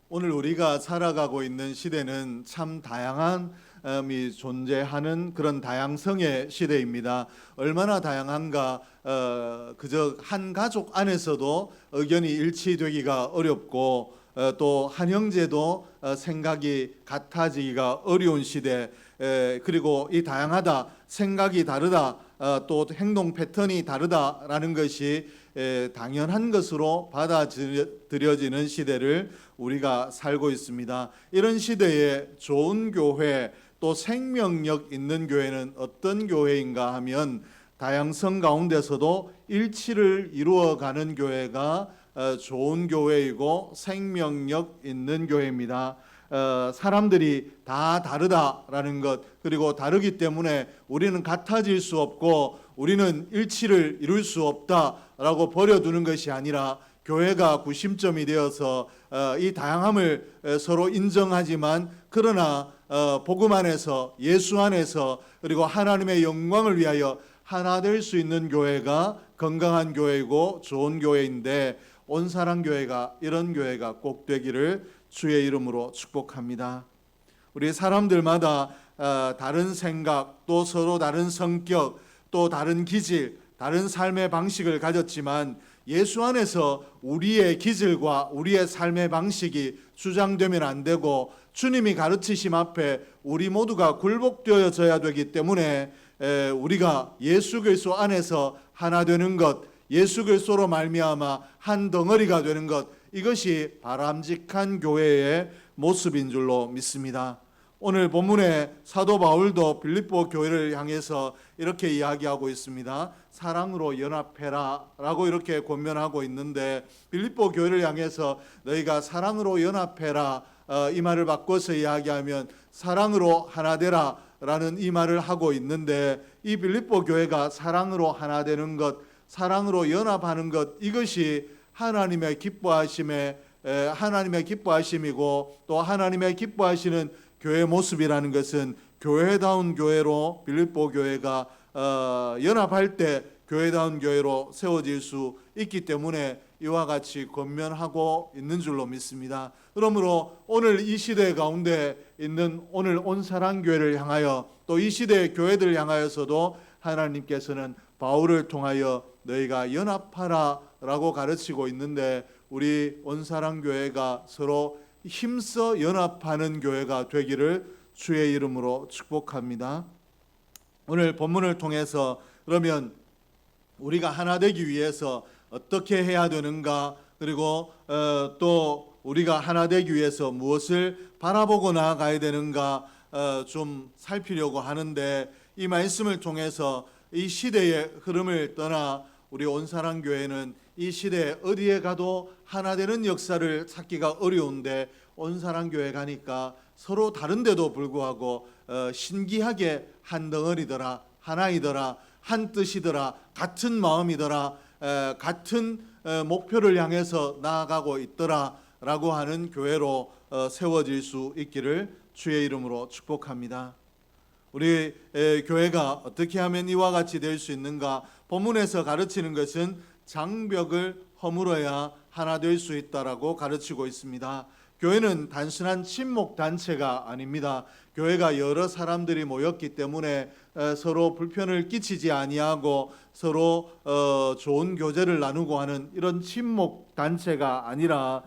오늘 우리가 살아가고 있는 시대는 참 다양함이 존재하는 그런 다양성의 시대입니다. 얼마나 다양한가, 그저 한 가족 안에서도 의견이 일치되기가 어렵고 또 한 형제도 생각이 같아지기가 어려운 시대. 그리고 이 다양하다, 생각이 다르다, 또 행동 패턴이 다르다라는 것이 당연한 것으로 받아들여지는 시대를 우리가 살고 있습니다. 이런 시대에 좋은 교회, 또 생명력 있는 교회는 어떤 교회인가 하면 다양성 가운데서도 일치를 이루어가는 교회가 좋은 교회이고 생명력 있는 교회입니다. 사람들이 다 다르다라는 것, 그리고 다르기 때문에 우리는 같아질 수 없고 우리는 일치를 이룰 수 없다라고 버려두는 것이 아니라 교회가 구심점이 되어서 이 다양함을 서로 인정하지만 그러나 복음 안에서, 예수 안에서, 그리고 하나님의 영광을 위하여 하나 될 수 있는 교회가 건강한 교회이고 좋은 교회인데, 온사랑교회가 이런 교회가 꼭 되기를 주의 이름으로 축복합니다. 우리 사람들마다 다른 생각, 또 서로 다른 성격, 또 다른 기질, 다른 삶의 방식을 가졌지만 예수 안에서 우리의 기질과 우리의 삶의 방식이 주장되면 안 되고 주님이 가르치심 앞에 우리 모두가 굴복되어져야 되기 때문에 우리가 예수 그리스도 안에서 하나 되는 것, 예수 그리스도로 말미암아 한 덩어리가 되는 것, 이것이 바람직한 교회의 모습인 줄로 믿습니다. 오늘 본문에 사도 바울도 빌립보 교회를 향해서 이렇게 이야기하고 있습니다. 사랑으로 연합해라 라고 이렇게 권면하고 있는데, 빌립보 교회를 향해서 너희가 사랑으로 연합해라, 이 말을 바꿔서 이야기하면 사랑으로 하나 되라 라는 이 말을 하고 있는데, 이 빌립보 교회가 사랑으로 하나 되는 것, 사랑으로 연합하는 것, 이것이 하나님의 기뻐하심이고 또 하나님의 기뻐하시는 교회 모습이라는 것은, 교회다운 교회로 빌립보 교회가 연합할 때 교회다운 교회로 세워질 수 있기 때문에 이와 같이 권면하고 있는 줄로 믿습니다. 그러므로 오늘 이 시대 가운데 있는 오늘 온사랑교회를 향하여, 또 이 시대의 교회들을 향하여서도 하나님께서는 바울을 통하여 너희가 연합하라 라고 가르치고 있는데, 우리 온사랑교회가 서로 힘써 연합하는 교회가 되기를 주의 이름으로 축복합니다. 오늘 본문을 통해서 그러면 우리가 하나 되기 위해서 어떻게 해야 되는가, 그리고 또 우리가 하나 되기 위해서 무엇을 바라보고 나아가야 되는가 좀 살피려고 하는데, 이 말씀을 통해서 이 시대의 흐름을 떠나 우리 온사랑교회는 이 시대에 어디에 가도 하나 되는 역사를 찾기가 어려운데, 온사랑교회 가니까 서로 다른데도 불구하고 신기하게 한 덩어리더라, 하나이더라, 한 뜻이더라, 같은 마음이더라, 같은 목표를 향해서 나아가고 있더라 라고 하는 교회로 세워질 수 있기를 주의 이름으로 축복합니다. 우리 교회가 어떻게 하면 이와 같이 될 수 있는가? 본문에서 가르치는 것은 장벽을 허물어야 하나 될 수 있다라고 가르치고 있습니다. 교회는 단순한 친목 단체가 아닙니다. 교회가 여러 사람들이 모였기 때문에 서로 불편을 끼치지 아니하고 서로 좋은 교제를 나누고 하는 이런 친목 단체가 아니라,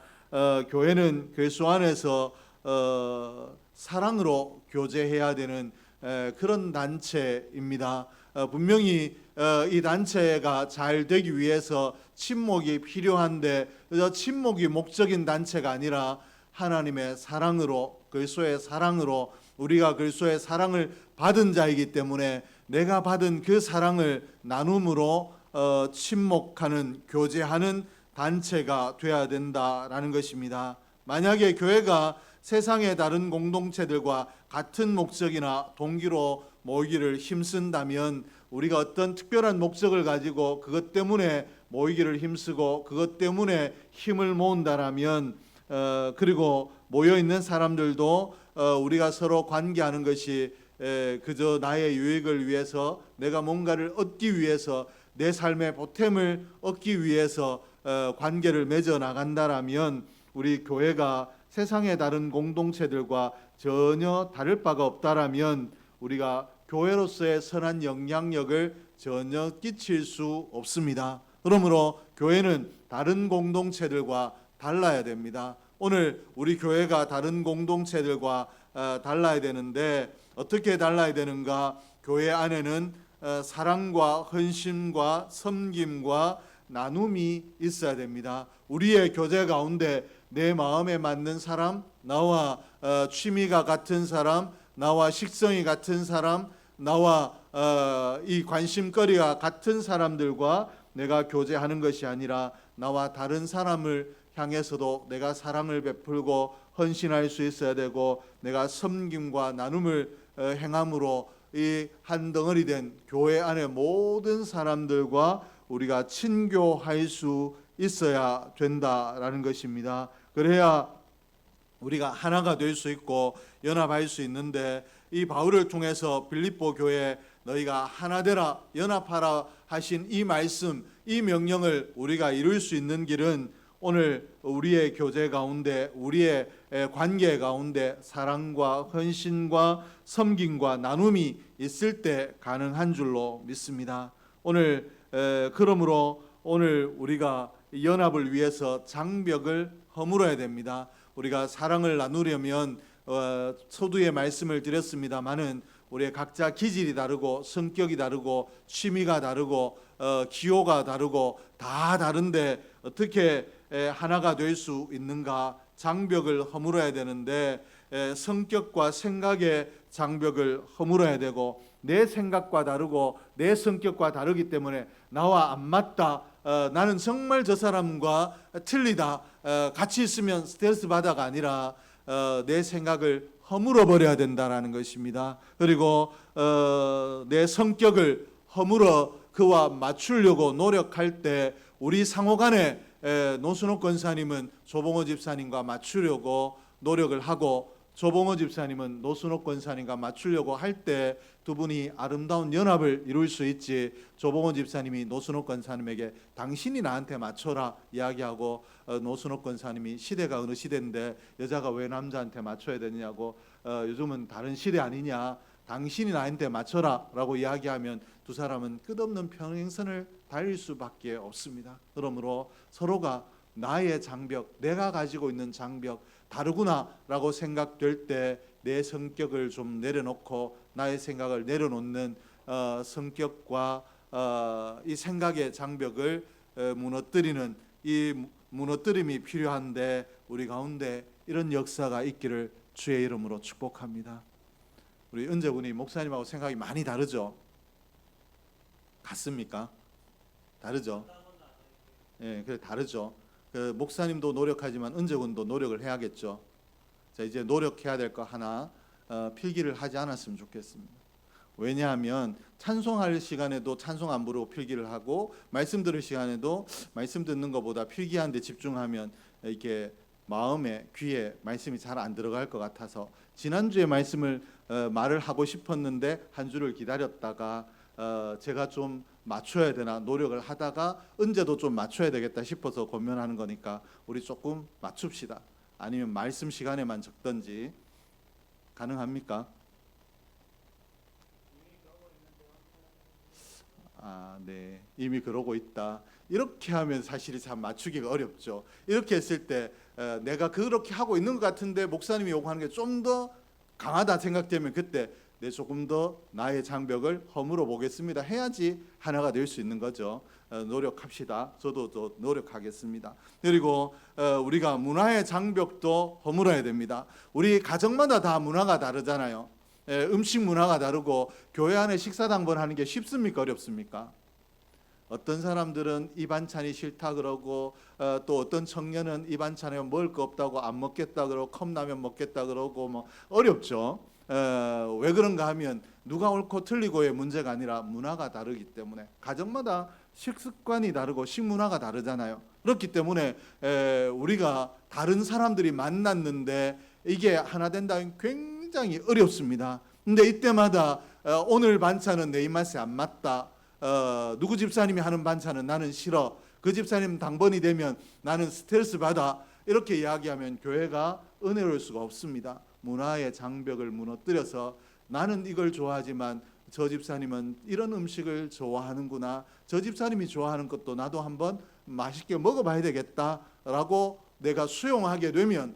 교회는 그리스도 안에서 사랑으로 교제해야 되는 그런 단체입니다. 분명히 이 단체가 잘 되기 위해서 친목이 필요한데, 그저 친목이 목적인 단체가 아니라 하나님의 사랑으로, 그리스도의 사랑으로, 우리가 그리스도의 사랑을 받은 자이기 때문에 내가 받은 그 사랑을 나눔으로 친목하는, 교제하는 단체가 되어야 된다라는 것입니다. 만약에 교회가 세상의 다른 공동체들과 같은 목적이나 동기로 모이기를 힘쓴다면, 우리가 어떤 특별한 목적을 가지고 그것 때문에 모이기를 힘쓰고 그것 때문에 힘을 모은다라면, 그리고 모여있는 사람들도 우리가 서로 관계하는 것이 그저 나의 유익을 위해서, 내가 뭔가를 얻기 위해서, 내 삶의 보탬을 얻기 위해서 관계를 맺어 나간다라면 우리 교회가 세상의 다른 공동체들과 전혀 다를 바가 없다라면 우리가 교회로서의 선한 영향력을 전혀 끼칠 수 없습니다. 그러므로 교회는 다른 공동체들과 달라야 됩니다. 오늘 우리 교회가 다른 공동체들과 달라야 되는데 어떻게 달라야 되는가? 교회 안에는 사랑과 헌신과 섬김과 나눔이 있어야 됩니다. 우리의 교제 가운데 내 마음에 맞는 사람, 나와 취미가 같은 사람, 나와 식성이 같은 사람, 나와 이 관심거리가 같은 사람들과 내가 교제하는 것이 아니라 나와 다른 사람을 향해서도 내가 사랑을 베풀고 헌신할 수 있어야 되고 내가 섬김과 나눔을 행함으로 이 한 덩어리 된 교회 안의 모든 사람들과 우리가 친교할 수 있어야 된다라는 것입니다. 그래야 우리가 하나가 될 수 있고 연합할 수 있는데 이 바울을 통해서 빌립보 교회 너희가 하나 되라 연합하라 하신 이 말씀, 이 명령을 우리가 이룰 수 있는 길은 오늘 우리의 교제 가운데 우리의 관계 가운데 사랑과 헌신과 섬김과 나눔이 있을 때 가능한 줄로 믿습니다. 오늘 그러므로 오늘 우리가 연합을 위해서 장벽을 허물어야 됩니다. 우리가 사랑을 나누려면 서두에 말씀을 드렸습니다마는 우리의 각자 기질이 다르고 성격이 다르고 취미가 다르고 기호가 다르고 다 다른데 어떻게 하나가 될 수 있는가? 장벽을 허물어야 되는데 성격과 생각의 장벽을 허물어야 되고 내 생각과 다르고 내 성격과 다르기 때문에 나와 안 맞다. 나는 정말 저 사람과 틀리다. 같이 있으면 스트레스 받아가 아니라 내 생각을 허물어 버려야 된다라는 것입니다. 그리고 내 성격을 허물어 그와 맞추려고 노력할 때 우리 상호간에 노순옥 권사님은 조봉호 집사님과 맞추려고 노력을 하고 조봉호 집사님은 노순옥 권사님과 맞추려고 할 때 두 분이 아름다운 연합을 이룰 수 있지. 조봉호 집사님이 노순옥 권사님에게 당신이 나한테 맞춰라 이야기하고 노순옥 권사님이 시대가 어느 시대인데 여자가 왜 남자한테 맞춰야 되느냐고 요즘은 다른 시대 아니냐 당신이 나한테 맞춰라 라고 이야기하면 두 사람은 끝없는 평행선을 달릴 수밖에 없습니다. 그러므로 서로가 나의 장벽, 내가 가지고 있는 장벽 다르구나 라고 생각될 때 내 성격을 좀 내려놓고 나의 생각을 내려놓는 성격과 이 생각의 장벽을 무너뜨리는 이 무너뜨림이 필요한데 우리 가운데 이런 역사가 있기를 주의 이름으로 축복합니다. 우리 은재군이 목사님하고 생각이 많이 다르죠? 같습니까? 다르죠? 예, 그래 다르죠. 그 목사님도 노력하지만 은재군도 노력을 해야겠죠. 자, 이제 노력해야 될 거 하나 필기를 하지 않았으면 좋겠습니다. 왜냐하면 찬송할 시간에도 찬송 안 부르고 필기를 하고 말씀 들을 시간에도 말씀 듣는 것보다 필기하는 데 집중하면 이렇게 마음에 귀에 말씀이 잘 안 들어갈 것 같아서 지난주에 말씀을 말을 하고 싶었는데 한 주를 기다렸다가 제가 좀 맞춰야 되나 노력을 하다가 은재도 좀 맞춰야 되겠다 싶어서 고민하는 거니까 우리 조금 맞춥시다. 아니면 말씀 시간에만 적든지 가능합니까? 네. 이미 그러고 있다. 이렇게 하면 사실 참 맞추기가 어렵죠. 이렇게 했을 때 내가 그렇게 하고 있는 것 같은데 목사님이 요구하는 게 좀 더 강하다 생각되면 그때 내 조금 더 나의 장벽을 허물어 보겠습니다. 해야지 하나가 될 수 있는 거죠. 노력합시다. 저도 노력하겠습니다. 그리고 우리가 문화의 장벽도 허물어야 됩니다. 우리 가정마다 다 문화가 다르잖아요. 음식 문화가 다르고 교회 안에 식사당번 하는 게 쉽습니까? 어렵습니까? 어떤 사람들은 이 반찬이 싫다 그러고 또 어떤 청년은 이 반찬에 먹을 거 없다고 안 먹겠다 그러고 컵라면 먹겠다 그러고 뭐 어렵죠. 왜 그런가 하면 누가 옳고 틀리고의 문제가 아니라 문화가 다르기 때문에 가정마다 식습관이 다르고 식문화가 다르잖아요. 그렇기 때문에 우리가 다른 사람들이 만났는데 이게 하나 된다면 굉장히 어렵습니다. 근데 이때마다 오늘 반찬은 내 입맛에 안 맞다. 누구 집사님이 하는 반찬은 나는 싫어. 그 집사님 당번이 되면 나는 스트레스 받아. 이렇게 이야기하면 교회가 은혜로울 수가 없습니다. 문화의 장벽을 무너뜨려서 나는 이걸 좋아하지만 저 집사님은 이런 음식을 좋아하는구나. 저 집사님이 좋아하는 것도 나도 한번 맛있게 먹어봐야 되겠다라고 내가 수용하게 되면,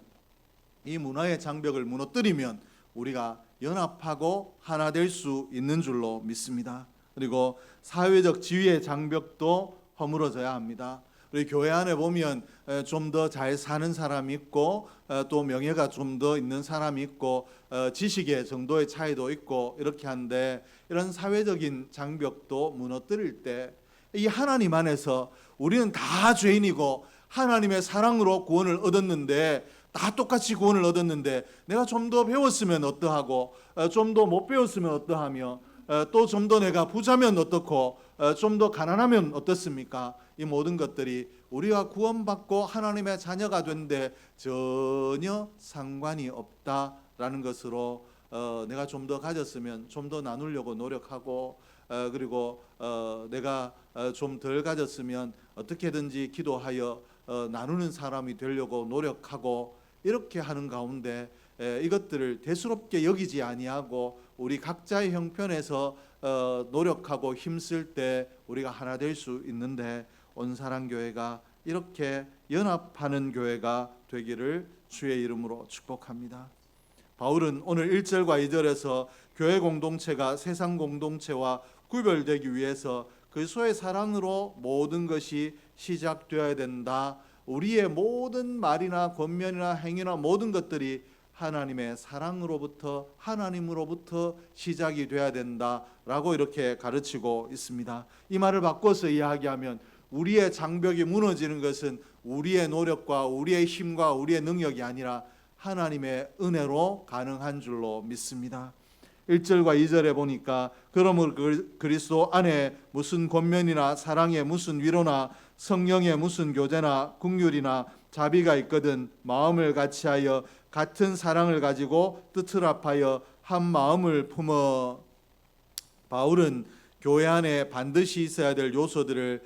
이 문화의 장벽을 무너뜨리면 우리가 연합하고 하나 될 수 있는 줄로 믿습니다. 그리고 사회적 지위의 장벽도 허물어져야 합니다. 우리 교회 안에 보면 좀 더 잘 사는 사람이 있고 또 명예가 좀 더 있는 사람이 있고 지식의 정도의 차이도 있고 이렇게 한데, 이런 사회적인 장벽도 무너뜨릴 때 이 하나님 안에서 우리는 다 죄인이고 하나님의 사랑으로 구원을 얻었는데, 다 똑같이 구원을 얻었는데 내가 좀 더 배웠으면 어떠하고 좀 더 못 배웠으면 어떠하며 또 좀 더 내가 부자면 어떻고 좀 더 가난하면 어떻습니까? 이 모든 것들이 우리가 구원받고 하나님의 자녀가 된데 전혀 상관이 없다라는 것으로 내가 좀 더 가졌으면 좀 더 나누려고 노력하고 그리고 내가 좀 덜 가졌으면 어떻게든지 기도하여 나누는 사람이 되려고 노력하고, 이렇게 하는 가운데 이것들을 대수롭게 여기지 아니하고 우리 각자의 형편에서 노력하고 힘쓸 때 우리가 하나 될 수 있는데, 온사랑교회가 이렇게 연합하는 교회가 되기를 주의 이름으로 축복합니다. 바울은 오늘 1절과 2절에서 교회 공동체가 세상 공동체와 구별되기 위해서 그리스도의 사랑으로 모든 것이 시작되어야 된다. 우리의 모든 말이나 권면이나 행위나 모든 것들이 하나님의 사랑으로부터, 하나님으로부터 시작이 되어야 된다라고 이렇게 가르치고 있습니다. 이 말을 바꿔서 이야기하면 우리의 장벽이 무너지는 것은 우리의 노력과 우리의 힘과 우리의 능력이 아니라 하나님의 은혜로 가능한 줄로 믿습니다. 1절과 2절에 보니까 그러므로 그리스도 안에 무슨 권면이나 사랑에 무슨 위로나 성령의 무슨 교제나 긍휼이나 자비가 있거든 마음을 같이하여 같은 사랑을 가지고 뜻을 합하여 한 마음을 품어. 바울은 교회 안에 반드시 있어야 될 요소들을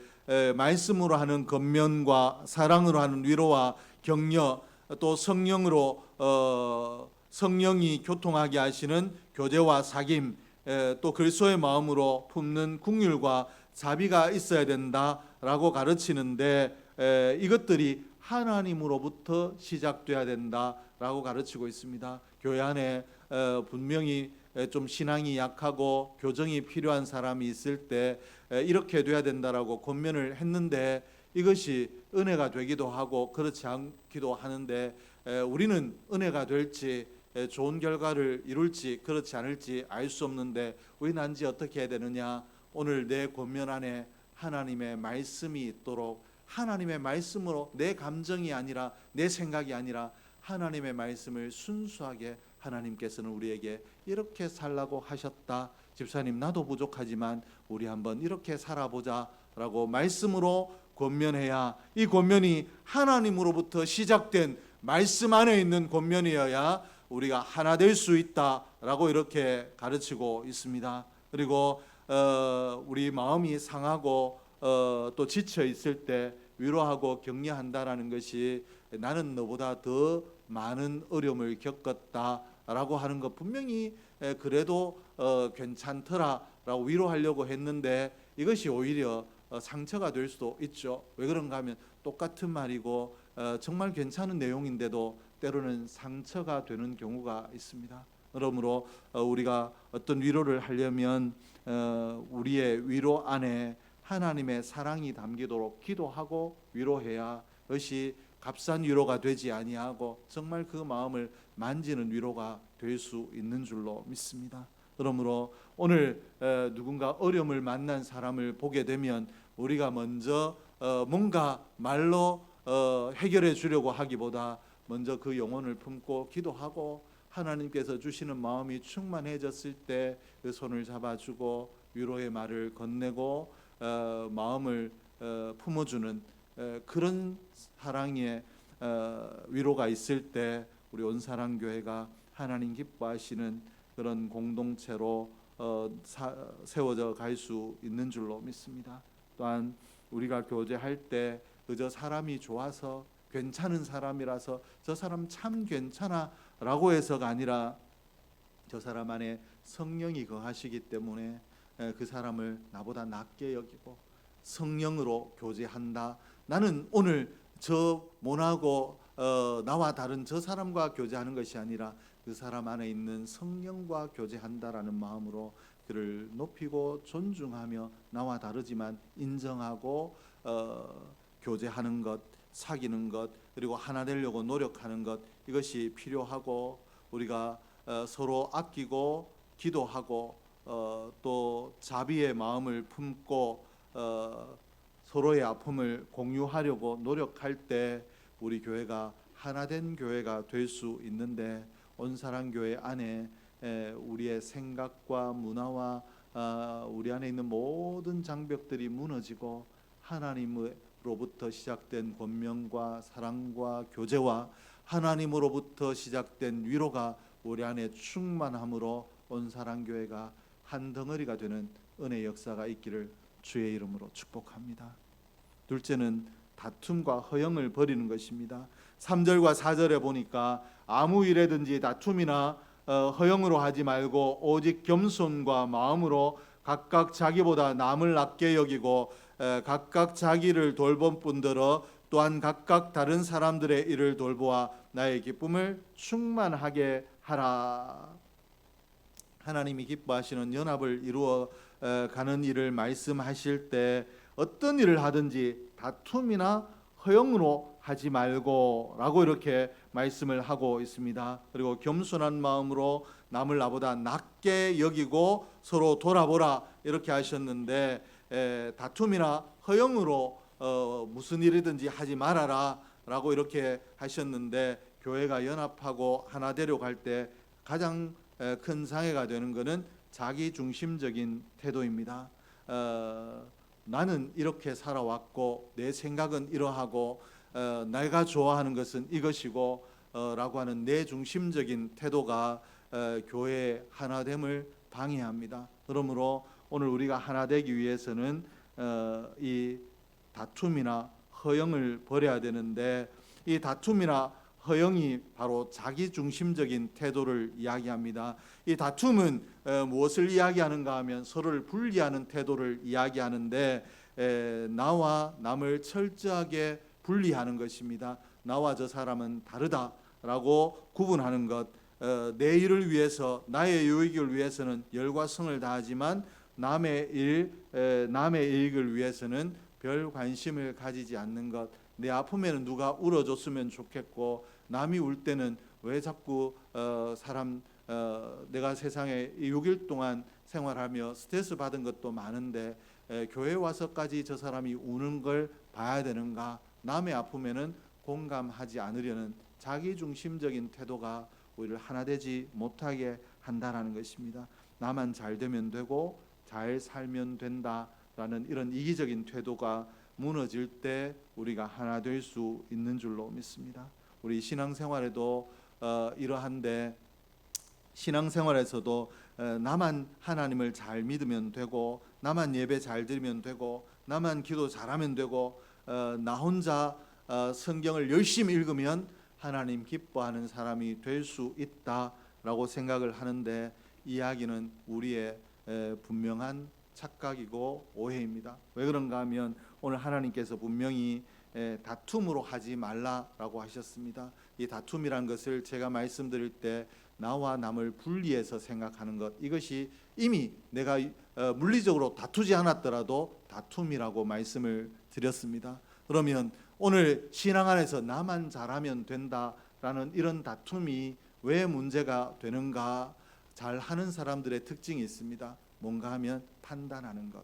말씀으로 하는 권면과 사랑으로 하는 위로와 격려, 또 성령으로 성령이 교통하게 하시는 교제와 사귐, 또 그리스도의 마음으로 품는 긍휼과 자비가 있어야 된다라고 가르치는데, 이것들이 하나님으로부터 시작돼야 된다라고 가르치고 있습니다. 교회 안에 분명히 좀 신앙이 약하고 교정이 필요한 사람이 있을 때 이렇게 돼야 된다라고 권면을 했는데, 이것이 은혜가 되기도 하고 그렇지 않기도 하는데, 우리는 은혜가 될지 좋은 결과를 이룰지 그렇지 않을지 알 수 없는데, 우리는 단지 어떻게 해야 되느냐? 오늘 내 권면 안에 하나님의 말씀이 있도록, 하나님의 말씀으로 내 감정이 아니라 내 생각이 아니라 하나님의 말씀을 순수하게, 하나님께서는 우리에게 이렇게 살라고 하셨다. 집사님 나도 부족하지만 우리 한번 이렇게 살아보자 라고 말씀으로 권면해야, 이 권면이 하나님으로부터 시작된 말씀 안에 있는 권면이어야 우리가 하나 될 수 있다라고 이렇게 가르치고 있습니다. 그리고 우리 마음이 상하고 또 지쳐 있을 때 위로하고 격려한다라는 것이 나는 너보다 더 많은 어려움을 겪었다라고 하는 것, 분명히 그래도 괜찮더라라고 위로하려고 했는데 이것이 오히려 상처가 될 수도 있죠. 왜 그런가 하면 똑같은 말이고 정말 괜찮은 내용인데도 때로는 상처가 되는 경우가 있습니다. 그러므로 우리가 어떤 위로를 하려면 우리의 위로 안에 하나님의 사랑이 담기도록 기도하고 위로해야 그것이 값싼 위로가 되지 아니하고 정말 그 마음을 만지는 위로가 될 수 있는 줄로 믿습니다. 그러므로 오늘 누군가 어려움을 만난 사람을 보게 되면 우리가 먼저 뭔가 말로 해결해 주려고 하기보다 먼저 그 영혼을 품고 기도하고 하나님께서 주시는 마음이 충만해졌을 때 그 손을 잡아주고 위로의 말을 건네고 마음을 품어주는 그런 사랑의 위로가 있을 때 우리 온사랑교회가 하나님 기뻐하시는 그런 공동체로 세워져 갈 수 있는 줄로 믿습니다. 또한 우리가 교제할 때 그저 사람이 좋아서 괜찮은 사람이라서 저 사람 참 괜찮아 라고 해서가 아니라 저 사람 안에 성령이 거하시기 때문에 그 사람을 나보다 낮게 여기고 성령으로 교제한다. 나는 오늘 저 모나고 나와 다른 저 사람과 교제하는 것이 아니라 그 사람 안에 있는 성령과 교제한다라는 마음으로 그를 높이고 존중하며 나와 다르지만 인정하고 교제하는 것, 사귀는 것, 그리고 하나 되려고 노력하는 것, 이것이 필요하고 우리가 서로 아끼고 기도하고 또 자비의 마음을 품고 서로의 아픔을 공유하려고 노력할 때 우리 교회가 하나된 교회가 될 수 있는데, 온사랑교회 안에 우리의 생각과 문화와 우리 안에 있는 모든 장벽들이 무너지고 하나님으로부터 시작된 권면과 사랑과 교제와 하나님으로부터 시작된 위로가 우리 안에 충만함으로 온사랑교회가 한 덩어리가 되는 은혜의 역사가 있기를 주의 이름으로 축복합니다. 둘째는 다툼과 허영을 버리는 것입니다. 3절과 4절에 보니까 아무 일에든지 다툼이나 허영으로 하지 말고 오직 겸손과 마음으로 각각 자기보다 남을 낮게 여기고 각각 자기를 돌본 뿐더러 또한 각각 다른 사람들의 일을 돌보아 나의 기쁨을 충만하게 하라. 하나님이 기뻐하시는 연합을 이루어 가는 일을 말씀하실 때 어떤 일을 하든지 다툼이나 허영으로 하지 말고 라고 이렇게 말씀을 하고 있습니다. 그리고 겸손한 마음으로 남을 나보다 낮게 여기고 서로 돌아보라 이렇게 하셨는데, 다툼이나 허영으로 무슨 일이든지 하지 말아라 라고 이렇게 하셨는데, 교회가 연합하고 하나 되려고 할 때 가장 큰 장애가 되는 것은 자기중심적인 태도입니다. 나는 이렇게 살아왔고 내 생각은 이러하고 내가 좋아하는 것은 이것이고 라고 하는 내 중심적인 태도가 교회의 하나됨을 방해합니다. 그러므로 오늘 우리가 하나 되기 위해서는 이 다툼이나 허영을 버려야 되는데, 이 다툼이나 허영이 바로 자기중심적인 태도를 이야기합니다. 이 다툼은 무엇을 이야기하는가 하면 서로를 분리하는 태도를 이야기하는데, 나와 남을 철저하게 분리하는 것입니다. 나와 저 사람은 다르다라고 구분하는 것. 내 일을 위해서, 나의 유익을 위해서는 열과 성을 다하지만 남의 이익을 위해서는 별 관심을 가지지 않는 것. 내 아픔에는 누가 울어줬으면 좋겠고, 남이 울 때는 왜 자꾸 내가 세상에 6일 동안 생활하며 스트레스 받은 것도 많은데 교회 와서까지 저 사람이 우는 걸 봐야 되는가. 남의 아픔에는 공감하지 않으려는 자기중심적인 태도가 우리를 하나 되지 못하게 한다라는 것입니다. 나만 잘 되면 되고 잘 살면 된다라는 이런 이기적인 태도가 무너질 때 우리가 하나 될 수 있는 줄로 믿습니다. 우리 신앙생활에도 이러한데, 신앙생활에서도 나만 하나님을 잘 믿으면 되고, 나만 예배 잘 드리면 되고, 나만 기도 잘하면 되고, 나 혼자 성경을 열심히 읽으면 하나님 기뻐하는 사람이 될 수 있다라고 생각을 하는데, 이야기는 우리의 분명한 착각이고 오해입니다. 왜 그런가 하면 오늘 하나님께서 분명히 다툼으로 하지 말라라고 하셨습니다. 이 다툼이란 것을 제가 말씀드릴 때 나와 남을 분리해서 생각하는 것, 이것이 이미 내가 물리적으로 다투지 않았더라도 다툼이라고 말씀을 드렸습니다. 그러면 오늘 신앙 안에서 나만 잘하면 된다라는 이런 다툼이 왜 문제가 되는가? 잘하는 사람들의 특징이 있습니다. 뭔가 하면 판단하는 것.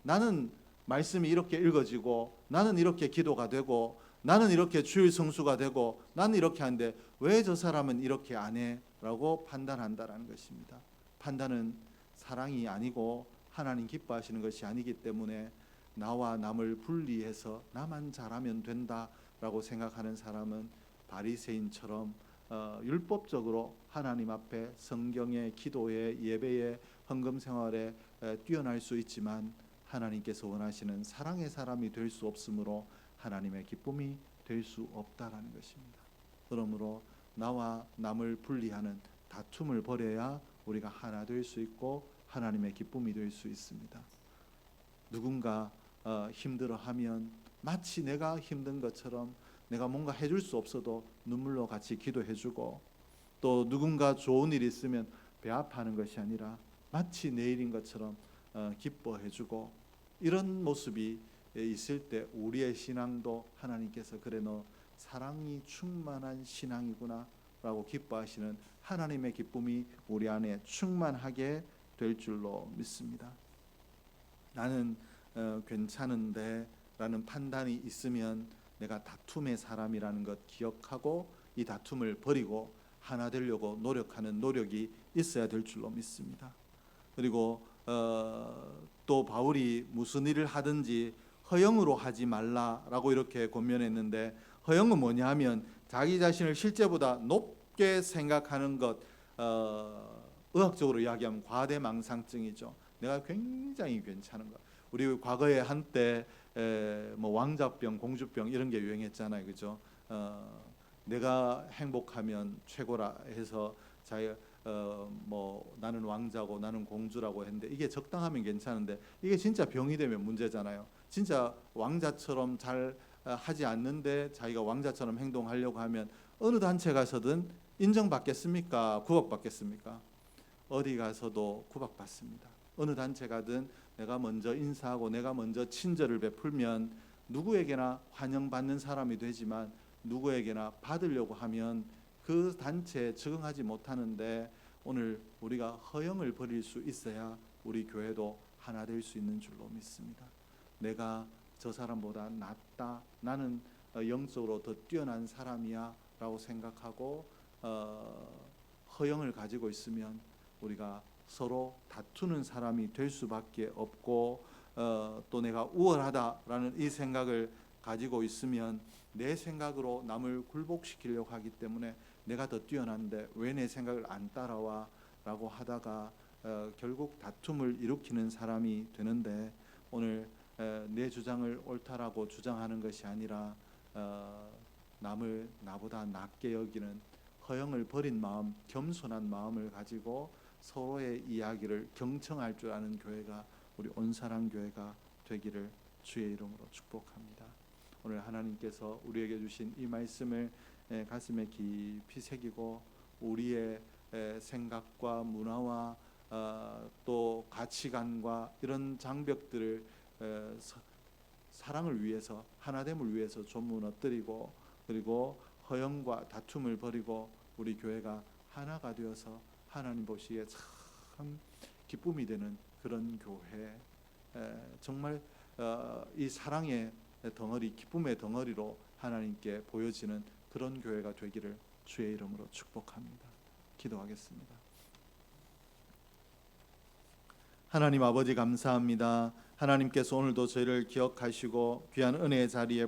나는 말씀이 이렇게 읽어지고, 나는 이렇게 기도가 되고, 나는 이렇게 주일 성수가 되고, 나는 이렇게 하는데 왜 저 사람은 이렇게 안 해? 라고 판단한다라는 것입니다. 판단은 사랑이 아니고 하나님 기뻐하시는 것이 아니기 때문에 나와 남을 분리해서 나만 잘하면 된다라고 생각하는 사람은 바리새인처럼 율법적으로 하나님 앞에 성경에, 기도에, 예배에, 헌금 생활에 뛰어날 수 있지만 하나님께서 원하시는 사랑의 사람이 될 수 없으므로 하나님의 기쁨이 될 수 없다라는 것입니다. 그러므로 나와 남을 분리하는 다툼을 버려야 우리가 하나 될 수 있고 하나님의 기쁨이 될 수 있습니다. 누군가 힘들어하면 마치 내가 힘든 것처럼 내가 뭔가 해줄 수 없어도 눈물로 같이 기도해주고, 또 누군가 좋은 일이 있으면 배 아파하는 것이 아니라 마치 내 일인 것처럼 기뻐해주고, 이런 모습이 있을 때 우리의 신앙도 하나님께서 그래 너 사랑이 충만한 신앙이구나 라고 기뻐하시는 하나님의 기쁨이 우리 안에 충만하게 될 줄로 믿습니다. 나는 괜찮은데 라는 판단이 있으면 내가 다툼의 사람이라는 것 기억하고 이 다툼을 버리고 하나 되려고 노력하는 노력이 있어야 될 줄로 믿습니다. 그리고 또 바울이 무슨 일을 하든지 허영으로 하지 말라라고 이렇게 권면했는데, 허영은 뭐냐 하면 자기 자신을 실제보다 높게 생각하는 것, 의학적으로 이야기하면 과대망상증이죠. 내가 굉장히 괜찮은 것. 우리 과거에 한때 뭐 왕자병, 공주병 이런 게 유행했잖아요, 그죠? 내가 행복하면 최고라 해서 자기가 뭐 나는 왕자고 나는 공주라고 했는데, 이게 적당하면 괜찮은데 이게 진짜 병이 되면 문제잖아요. 진짜 왕자처럼 잘 하지 않는데 자기가 왕자처럼 행동하려고 하면 어느 단체 가서든 인정받겠습니까? 구박받겠습니까? 어디 가서도 구박받습니다. 어느 단체 가든 내가 먼저 인사하고 내가 먼저 친절을 베풀면 누구에게나 환영받는 사람이 되지만, 누구에게나 받으려고 하면 그 단체에 적응하지 못하는데, 오늘 우리가 허영을 버릴 수 있어야 우리 교회도 하나 될 수 있는 줄로 믿습니다. 내가 저 사람보다 낫다, 나는 영적으로 더 뛰어난 사람이야 라고 생각하고 허영을 가지고 있으면 우리가 서로 다투는 사람이 될 수밖에 없고, 또 내가 우월하다라는 이 생각을 가지고 있으면 내 생각으로 남을 굴복시키려고 하기 때문에 내가 더 뛰어난데 왜 내 생각을 안 따라와 라고 하다가 결국 다툼을 일으키는 사람이 되는데, 오늘 내 주장을 옳다라고 주장하는 것이 아니라 남을 나보다 낮게 여기는 허영을 버린 마음, 겸손한 마음을 가지고 서로의 이야기를 경청할 줄 아는 교회가 우리 온사랑교회가 되기를 주의 이름으로 축복합니다. 오늘 하나님께서 우리에게 주신 이 말씀을 가슴에 깊이 새기고, 우리의 생각과 문화와 또 가치관과 이런 장벽들을 사랑을 위해서, 하나됨을 위해서 좀 무너뜨리고, 그리고 허영과 다툼을 버리고 우리 교회가 하나가 되어서 하나님 보시기에 참 기쁨이 되는 그런 교회, 정말 이 사랑의 덩어리, 기쁨의 덩어리로 하나님께 보여지는 그런 교회가 되기를 주의 이름으로 축복합니다. 기도하겠습니다. 하나님 아버지 감사합니다. 하나님께서 오늘도 저희를 기억하시고 귀한 은혜의 자리에